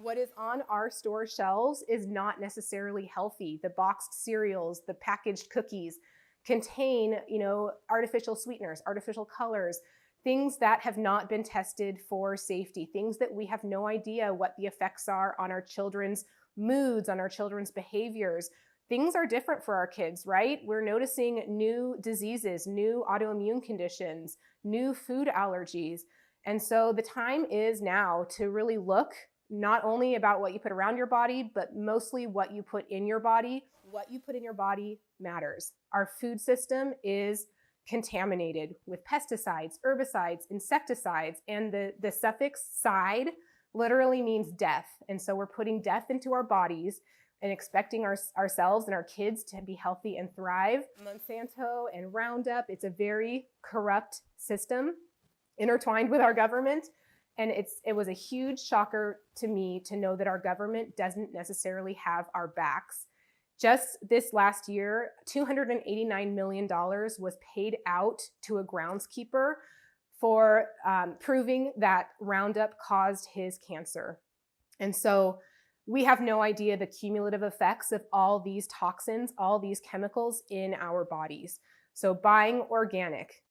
What is on our store shelves is not necessarily healthy. The boxed cereals, the packaged cookies contain, artificial sweeteners, artificial colors, things that have not been tested for safety, things that we have no idea what the effects are on our children's moods, on our children's behaviors. Things are different for our kids, right? We're noticing new diseases, new autoimmune conditions, new food allergies. And so the time is now to really look not only about what you put around your body, but mostly what you put in your body. What you put in your body matters. Our food system is contaminated with pesticides, herbicides, insecticides, and the suffix "side" literally means death. And so we're putting death into our bodies and expecting ourselves and our kids to be healthy and thrive. Monsanto and Roundup, it's a very corrupt system intertwined with our government. And it was a huge shocker to me to know that our government doesn't necessarily have our backs. Just this last year, $289 million was paid out to a groundskeeper for proving that Roundup caused his cancer. And so we have no idea the cumulative effects of all these toxins, all these chemicals in our bodies. So buying organic,